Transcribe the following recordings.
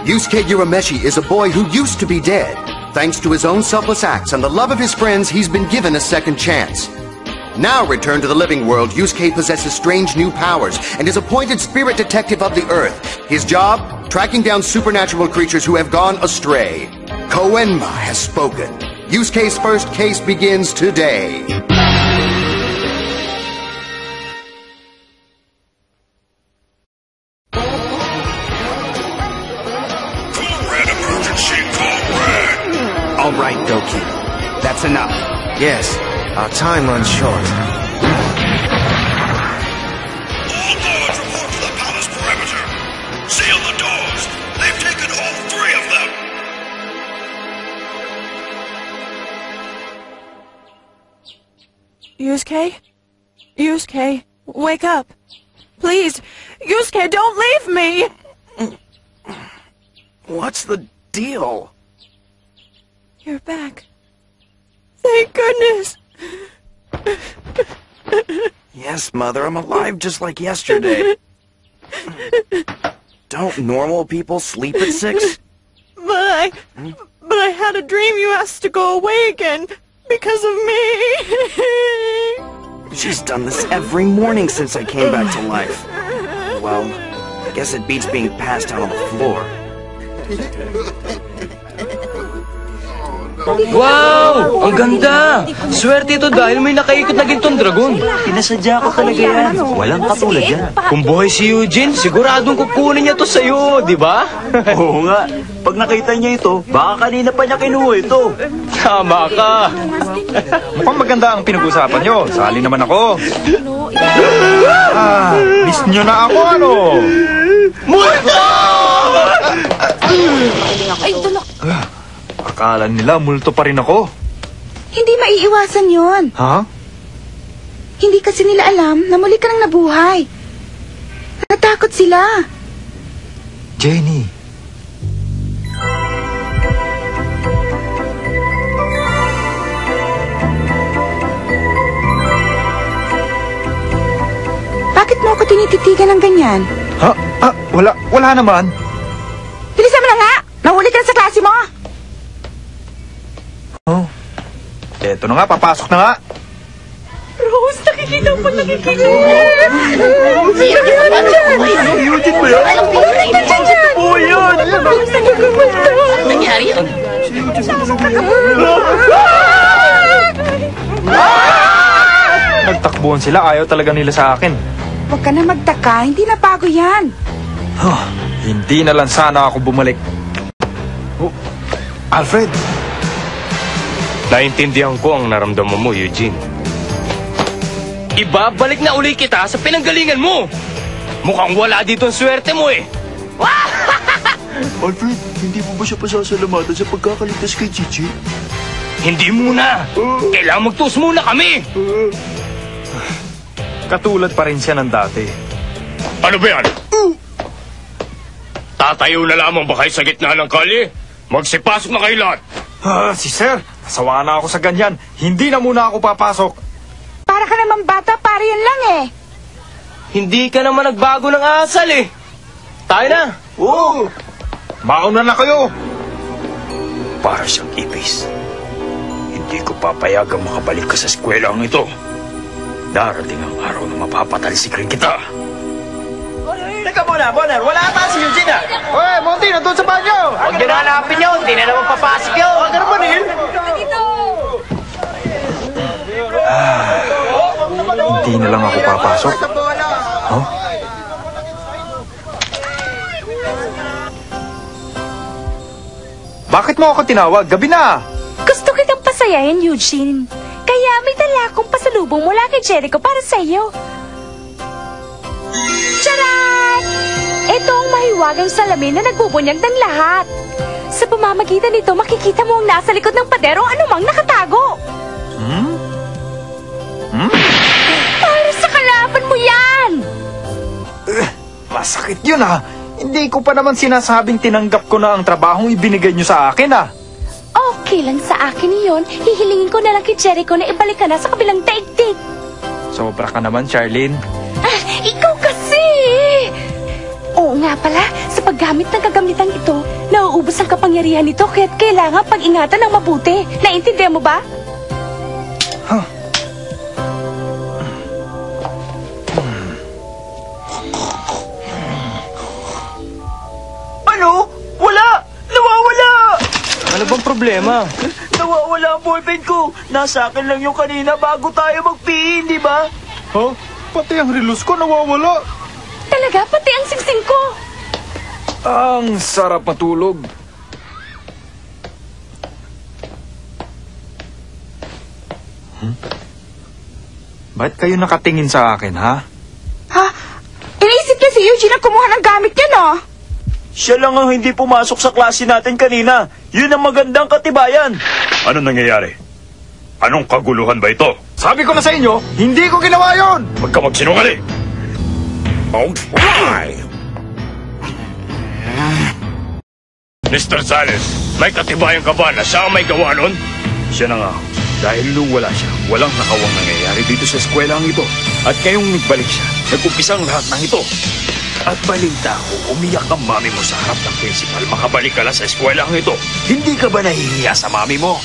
Yusuke Urameshi is a boy who used to be dead. Thanks to his own selfless acts and the love of his friends, he's been given a second chance. Now returned to the living world, Yusuke possesses strange new powers and is appointed spirit detective of the earth. His job? Tracking down supernatural creatures who have gone astray. Koenma has spoken. Yusuke's first case begins today. All right, Doki. That's enough. Yes, our time runs short. All guards report to the palace perimeter. Seal the doors. They've taken all 3 of them. Yusuke? Yusuke, wake up. Please, Yusuke, don't leave me! What's the deal? You're back. Thank goodness. Yes, Mother, I'm alive just like yesterday. Don't normal people sleep at 6? But I had a dream you asked to go away again because of me. She's done this every morning since I came back to life. Well, I guess it beats being passed out on the floor. Wow! Ang ganda! Swerte ito dahil may nakaikot na gintong dragon. Pinasadya ko talaga yan. Walang katulad yan. Kung buhay si Eugene, siguradong kukunin niya to sa'yo, di ba? Oo nga. Pag nakita niya ito, baka kanina pa niya kinuha ito. Tama ka. Mukhang maganda ang pinag-usapan nyo. Sali naman ako. Miss nyo na ako, ano? Multo! Ay, tulok. Akala nila multo pa rin ako. Hindi maiiwasan yon. Ha? Hindi kasi nila alam na muli ka nang nabuhay. Natakot sila. Jenny. Bakit mo ako tinititigan ng ganyan? Ha? Wala naman. Bilisan mo na nga! Nahuli ka na sa klase mo! Oh. Eto na nga, papasok na nga. Rose, nakikita mo, nakikita mo. Si Eugene ba yan? Oo, yun! Ano nangyari yun? Nagtakbuhan sila, ayaw talaga nila sa akin. Huwag ka na magtaka, hindi na bago yan. Hindi na lang sana ako bumalik. Oh, Alfred! Naintindihan ko ang naramdaman mo, Eugene. Ibabalik na uli kita sa pinanggalingan mo. Mukhang wala dito ang swerte mo eh. Alfred, hindi mo ba siya pasasalamatan sa pagkakaligtas kay Chichi? Hindi muna. Kailangan magtuos muna kami. Katulad pa rin siya ng dati. Ano ba yan? Tatayo na lamang ba kayo sa gitna ng kalye? Magsipasok na kayo lahat. Si Sir, nasawa na ako sa ganyan. Hindi na muna ako papasok. Para ka naman bata, para yan lang eh. Hindi ka naman nagbago ng asal eh. Tayo na. Oo. Mauna na kayo. Para siyang ipis. Hindi ko papayagang makabalik ka sa eskwelaang ito. Darating ang araw na mapapatalisikin kita. Teka muna, Bonner. Wala ata si Eugene ah. Uy, Monty, nandun sa banyo. Huwag niyo na hanapin yun. Hindi na naman papasok yun. Huwag na Neil. Hindi na lang ako papasok. Huh? Bakit mo ako tinawag? Gabi na! Gusto kitang pasayahin, Eugene. Kaya may dala akong pasalubong mula kay Jericho para sa iyo. Charan! Ito ang mahiwagang salamin na nagbubunyag ng lahat. Sa pamamagitan nito, makikita mo ang nasa likod ng padero anumang nakatago. Para sa kalaban mo yan! Masakit yun ha. Hindi ko pa naman sinasabing tinanggap ko na ang trabahong ibinigay niyo sa akin ha. Okay lang sa akin iyon. Hihilingin ko na lang kay Jericho na ibalik ka na sa kabilang daigdig. Sobra ka naman, Charlene. Ikaw kasi! Oo nga pala, sa gamit ng kagamitan ito, nauubos ang kapangyarihan nito kaya't kailangan pag-ingatan ng mabuti. Naintindihan mo ba? Ano? Wala! Nawawala! Ano bang problema? Nawawala ang ballpen ko. Nasa akin lang yung kanina bago tayo mag-PE, di ba? Huh? Pati ang relos ko nawawala. Talaga, pati ang singsing ko. Ang sarap matulog. Ba't kayo nakatingin sa akin, ha? Ha? Iniisip niya si Eugene na kumuha ng gamit niya, no? Siya lang ang hindi pumasok sa klase natin kanina. Yun ang magandang katibayan. Ano nangyayari? Anong kaguluhan ba ito? Sabi ko na sa inyo, hindi ko ginawa yon. Huwag ka magsinungaling! Mr. Sales, may katibayan ka ba na siya ang may gawa nun? Siya na nga. Dahil nung wala siya, walang nakawang nangyayari dito sa eskwelahan ito. At ngayong nagbalik siya, nag-umpisa ang lahat ng ito. At balita ko, umiyak ang mami mo sa harap ng principal. Makabalik ka lang sa eskwelahan ito. Hindi ka ba nahihiya sa mami mo?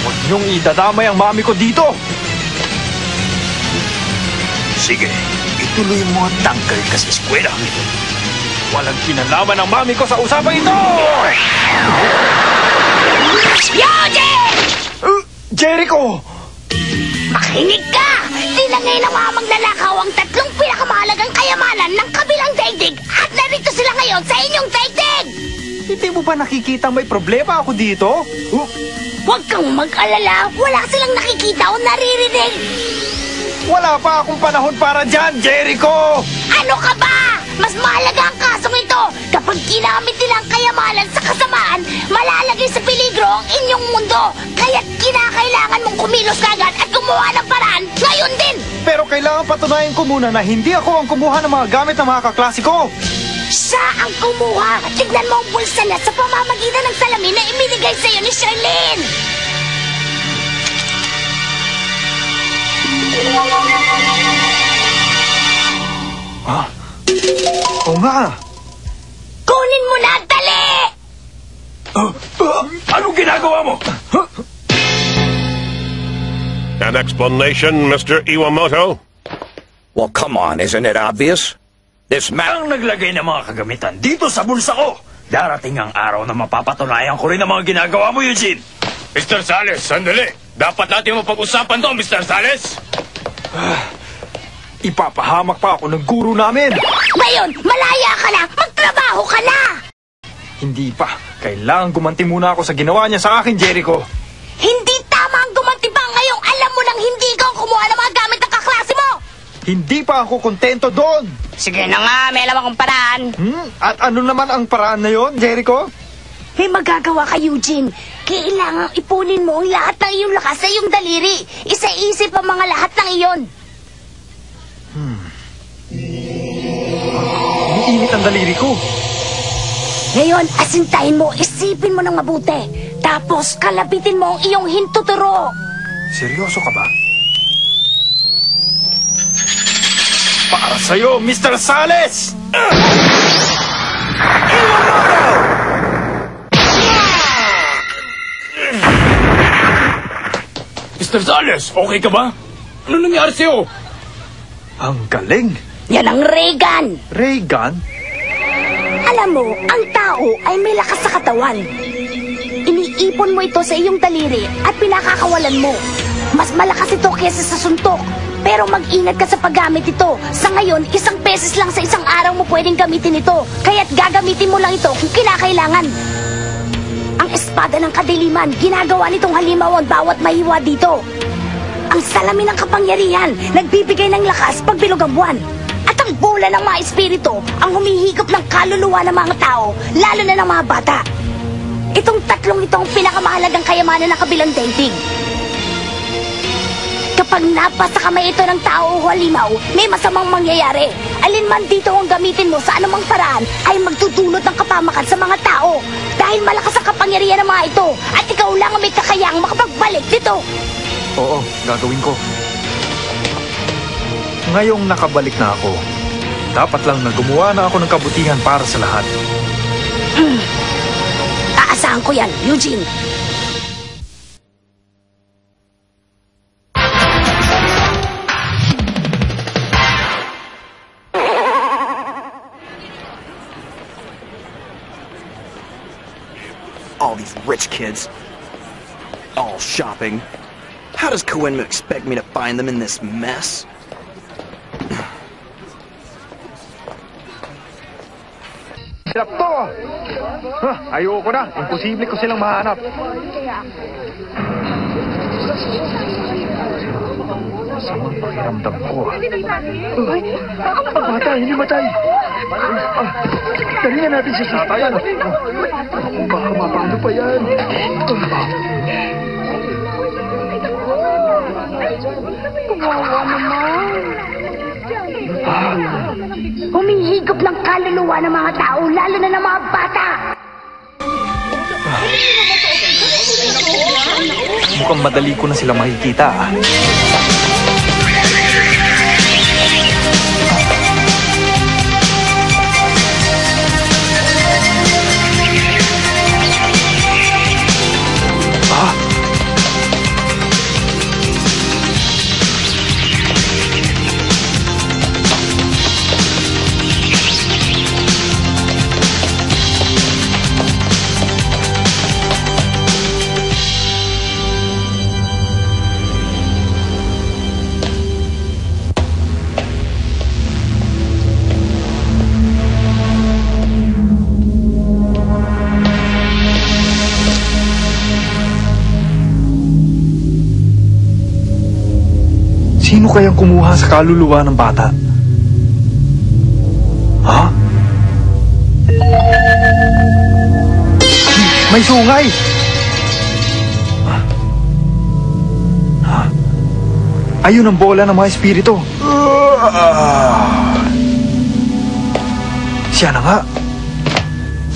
Huwag niyong idadamay ang mami ko dito. Sige, ituloy mo at tanggal ka sa eskwelahan ito. Walang kinalaman ang mami ko sa usapang ito! Eugene! Jericho! Makinig ka! Tinangay ng mga magnanakaw ang tatlong pinakamahalagang kayamanan ng kabilang daigdig at narito sila ngayon sa inyong daigdig! Hindi mo ba nakikita may problema ako dito? Huwag kang mag-alala, wala silang nakikita o naririnig! Wala pa akong panahon para dyan, Jericho! Ano ka ba? Mas mahalaga ang kasong ito! Kapag ginamit nila ang kayamanan sa kasamaan, malalagay sa peligro ang inyong mundo! Kaya't kinakailangan mong kumilos kagad at gumawa ng paraan ngayon din! Pero kailangan patunayan ko muna na hindi ako ang kumuha ng mga gamit ng mga kaklase ko! Siya ang kumuha! Tignan mo ang bulsa niya sa pamamagitan ng salamin na ibinigay sa'yo ni Charlene! Ha? Oo nga! Kunin mo na, dali! Anong ginagawa mo? An explanation, Mr. Iwamoto? Well, come on, isn't it obvious? This man ang naglagay ng mga kagamitan dito sa bulsa ko. Darating ang araw na mapapatunayan ko rin ang mga ginagawa mo, Eugene. Mr. Sales, sandali. Dapat natin mapag-usapan to, Mr. Sales. Ipapahamak pa ako ng guro namin! Ngayon, malaya ka na! Magtrabaho ka na! Hindi pa. Kailangan gumanti muna ako sa ginawa niya sa akin, Jericho. Hindi tama ang gumanti pa ngayong alam mo nang hindi ikaw ang kumuha ng mga gamit ng kaklase mo! Hindi pa ako kontento doon! Sige na nga, may alam akong paraan. At ano naman ang paraan na yon, Jericho? May magagawa ka, Eugene. Kailangang ipunin mo ang lahat ng iyong lakas sa iyong daliri. Isa-isip ang mga lahat ng iyon. Umiinit ang daliri ko. Ngayon, asintahin mo, isipin mo ng mabuti. Tapos, kalapitin mo ang iyong hintuturo. Seryoso ka ba? Para sa'yo, Mr. Sales! Mr. Sales, okay ka ba? Ano nangyari sa'yo? Ang galing! Yan ang Reagan. Reagan? Alam mo, ang tao ay may lakas sa katawan. Iniipon mo ito sa iyong daliri at pinakakawalan mo. Mas malakas ito kaysa sa suntok. Pero mag-ingat ka sa paggamit ito. Sa ngayon, 1 beses lang sa isang araw mo pwedeng gamitin ito. Kaya't gagamitin mo lang ito kung kinakailangan. Ang espada ng kadiliman, ginagawa nitong halimaw ang bawat mahiwa dito. Ang salamin ng kapangyarihan, nagbibigay ng lakas pag bilog ang buwan. At ang bola ng mga espiritu, ang humihigop ng kaluluwa ng mga tao, lalo na ng mga bata. Itong tatlong ito ang pinakamahalagang kayamanan ng kabilang daigdig. Kapag napasa kamay ito ng tao o halimaw, may masamang mangyayari. Alin man dito ang gamitin mo sa anumang paraan ay magdudulot ng kapamakan sa mga tao. Dahil malakas ang kapangyarihan ng mga ito at ikaw lang ang may kakayahang makapagbalik dito. Oo, gagawin ko. Ngayong nakabalik na ako, Dapat lang na gumawa na ako ng kabutihan para sa lahat. Aasahan ko yan, Eugene. All these rich kids. All shopping. How does Koenma expect me to find them in this mess? Hirap to! Ayoko na. Imposible ko silang mahanap. Masamang pakiramdam ko. Ang bata, hindi matay. Dali na natin siya sa tatayan. Baka mapano pa yan. Kawawa naman. Humihigop ng kaluluwa ng mga tao, lalo na ng mga bata. Mukhang madali ko na sila makikita. Sino kayang kumuha sa kaluluwa ng bata? Ha? May sungay! Ayun ang bola ng mga espiritu. Siya na nga.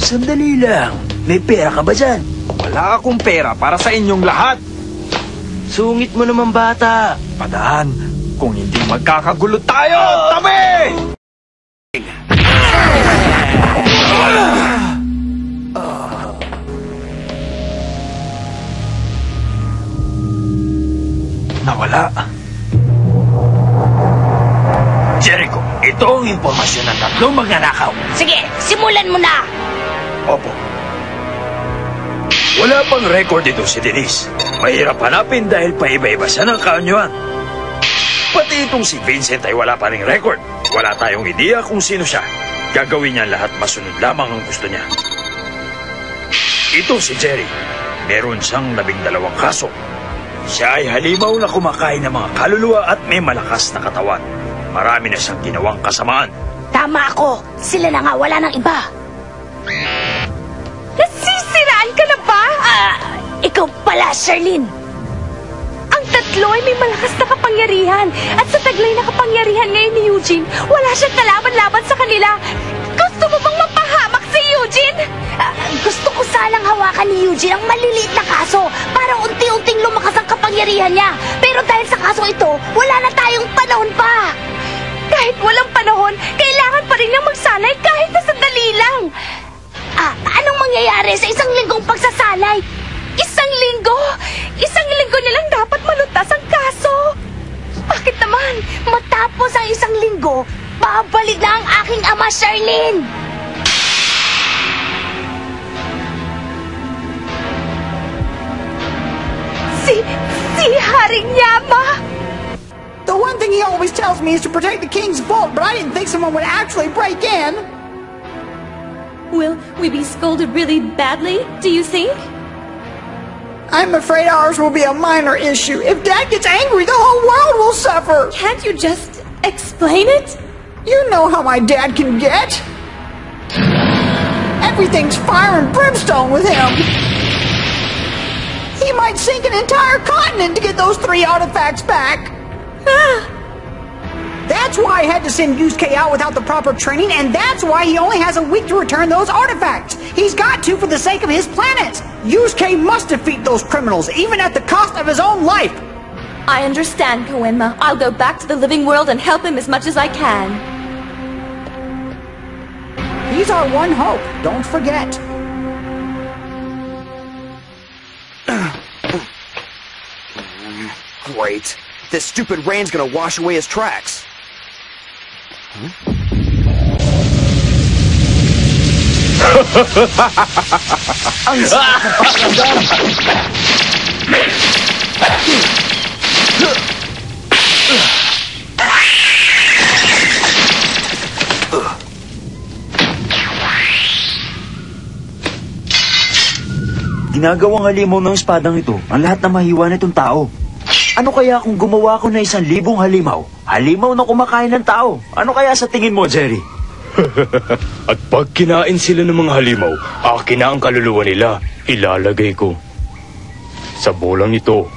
Sandali lang. May pera ka ba dyan? Wala akong pera para sa inyong lahat. Sungit mo naman, bata. Padaan, kung hindi magkakagulo tayo, tabi! Nawala. Jericho, ito ang impormasyon ng tatlong magnanakaw. Sige, simulan mo na. Opo. Wala pang record dito si Denise. Mahirap hanapin dahil paiba-iba siya ng kaanyuan. Pati itong si Vincent ay wala pa ring record. Wala tayong ideya kung sino siya. Gagawin niya lahat masunod lamang ang gusto niya. Ito si Jerry. Meron siyang 12 kaso. Siya ay halimaw na kumakain ng mga kaluluwa at may malakas na katawan. Marami na siyang ginawang kasamaan. Tama ako. Sila na nga, wala nang iba. Nasisiraan ka na ba? Ikaw pala, Charlene. Ang tatlo ay may malakas na kapangyarihan. At sa taglay na kapangyarihan ngayon ni Eugene, wala siyang kalaban-laban sa kanila. Gusto mo bang mapahamak si Eugene? Gusto ko sanang hawakan ni Eugene ang maliliit na kaso para unti-unting lumakas ang kapangyarihan niya. Pero dahil sa kasong ito, wala na tayong panahon pa. Kahit walang panahon, kailangan pa rin niyang magsalay kahit na sandali lang. Anong mangyayari sa isang linggong pagsasalay? Isang linggo? Isang linggo niya lang dapat malutas ang kaso. Bakit naman? Matapos ang isang linggo, babalik na ang aking ama, Charlene. Si Haring Yama. The one thing he always tells me is to protect the king's vault, but I didn't think someone would actually break in. Will we be scolded really badly, do you think? I'm afraid ours will be a minor issue. If Dad gets angry, the whole world will suffer. Can't you just explain it? You know how my dad can get. Everything's fire and brimstone with him. He might sink an entire continent to get those 3 artifacts back. That's why I had to send Yusuke out without the proper training, and that's why he only has a week to return those artifacts. He's got to for the sake of his planet. Yusuke must defeat those criminals, even at the cost of his own life. I understand, Koenma. I'll go back to the living world and help him as much as I can. He's our one hope, don't forget. Great. This stupid rain's gonna wash away his tracks. Ang sarap ng pakiramdam. Ginagawang halimaw ng espadang ito ang lahat na mahiwa nitong tao. Ano kaya kung gumawa ko na 1,000 halimaw? Halimaw na kumakain ng tao. Ano kaya sa tingin mo, Jerry? At pag kinain sila ng mga halimaw, akin na ang kaluluwa nila. Ilalagay ko sa bolang ito.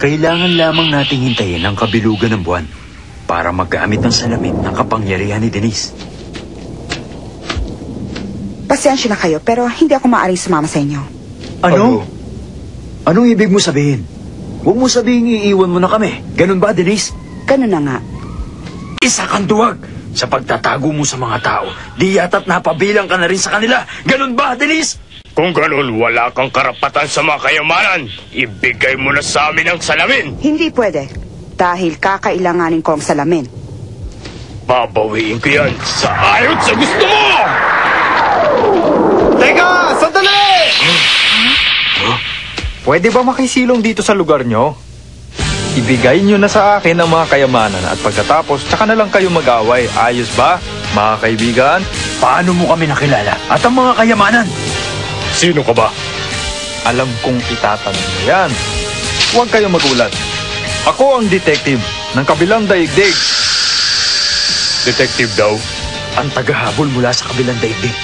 Kailangan lamang nating hintayin ang kabilugan ng buwan para maggamit ng salamin ng kapangyarihan ni Denise. Pasensya na kayo, pero hindi ako maaaring sumama sa inyo. Ano? Anong ibig mo sabihin? Huwag mo sabihin iiwan mo na kami. Ganun ba, Denise? Ganun na nga. Isa kang duwag sa pagtatago mo sa mga tao. Di yata't napabilang ka na rin sa kanila. Ganun ba, Denise? Kung ganun, wala kang karapatan sa mga kayamanan. Ibigay mo na sa amin ang salamin. Hindi pwede, dahil kakailanganin ko ang salamin. Babawiin ko yan sa ayon sa gusto mo! Teka! Sandali! Pwede ba makisilong dito sa lugar nyo? Ibigay nyo na sa akin ang mga kayamanan at pagkatapos, tsaka na lang kayo mag-away. Ayos ba, mga kaibigan? Paano mo kami nakilala? At ang mga kayamanan? Sino ka ba? Alam kong itatanong mo yan. Huwag kayong magulat. Ako ang detective ng kabilang daigdig. Detective daw? Ang tagahabol mula sa kabilang daigdig.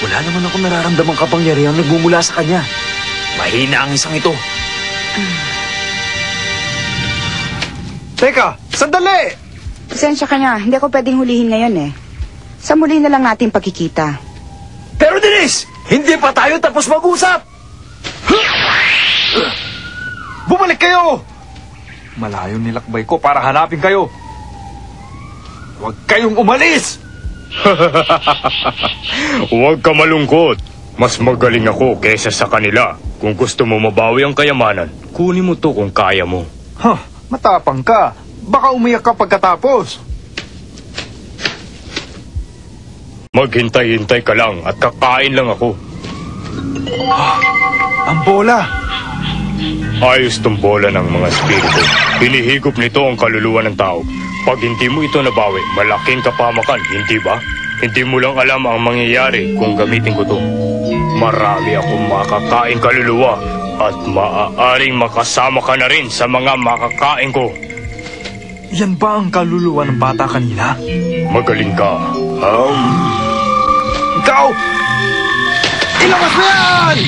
Wala naman akong nararamdamang kapangyarihan nagmumula sa kanya. Mahina ang isang ito. Teka, sandali! Pasensya ka na, hindi ako pwedeng hulihin ngayon eh. Sa muli na lang natin pagkikita. Pero Denise, hindi pa tayo tapos mag-usap! Bumalik kayo! Malayo nilakbay ko para hanapin kayo. Huwag kayong umalis! Huwag ka malungkot. Mas magaling ako kaysa sa kanila. Kung gusto mo mabawi ang kayamanan, kunin mo to kung kaya mo. Matapang ka. Baka umiyak ka pagkatapos. Maghintay-hintay ka lang at kakain lang ako. Ang bola! Ayos tong bola ng mga spirito. Hinihigop nito ang kaluluwa ng tao. Pag hindi mo ito nabawi, malaking kapamakan, hindi ba? Hindi mo lang alam ang mangyayari kung gamitin ko to. Marami akong makakain kaluluwa at maaaring makasama ka na rin sa mga makakain ko. Yan ba ang kaluluwa ng bata kanina? Magaling ka. Ikaw! Ilabas mo yan!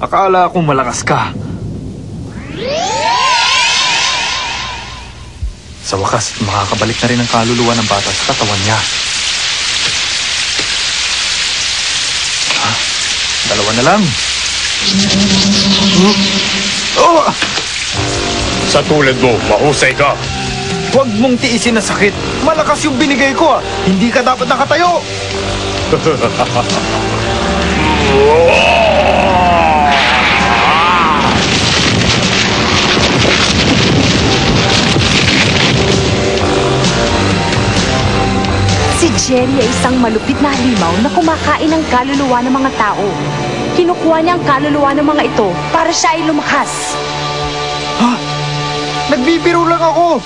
Akala akong malakas ka. Sa wakas, makakabalik na rin ang kaluluwa ng bata sa katawan niya. Dalawa na lang. Sa tulad mo, mahusay ka. Huwag mong tiisin na sakit. Malakas yung binigay ko. Hindi ka dapat nakatayo. Si Jerry ay isang malupit na halimaw na kumakain ng kaluluwa ng mga tao. Kinukuha niya ang kaluluwa ng mga ito para siya ay lumakas. Ha? Nagbibiro lang ako.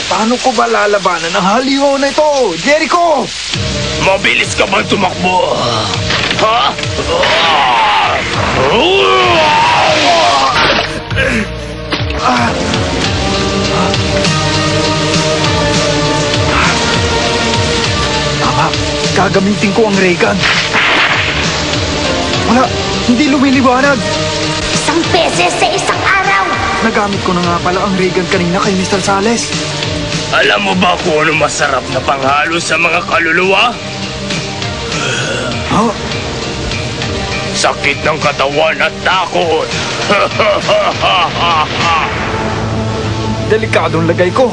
Paano ko ba lalabanan ang halimaw na ito, Jericho? Mabilis ka bang tumakbo? Ha? Tama, gagamitin ko ang ray gun. Wala, hindi lumiliwanag. Isang beses sa isang araw. Nagamit ko na nga pala ang ray gun kanina kay Mr. Sales. Alam mo ba kung ano masarap na panghalo sa mga kaluluwa? Sakit ng katawan at takot. Delikadong lagay ko.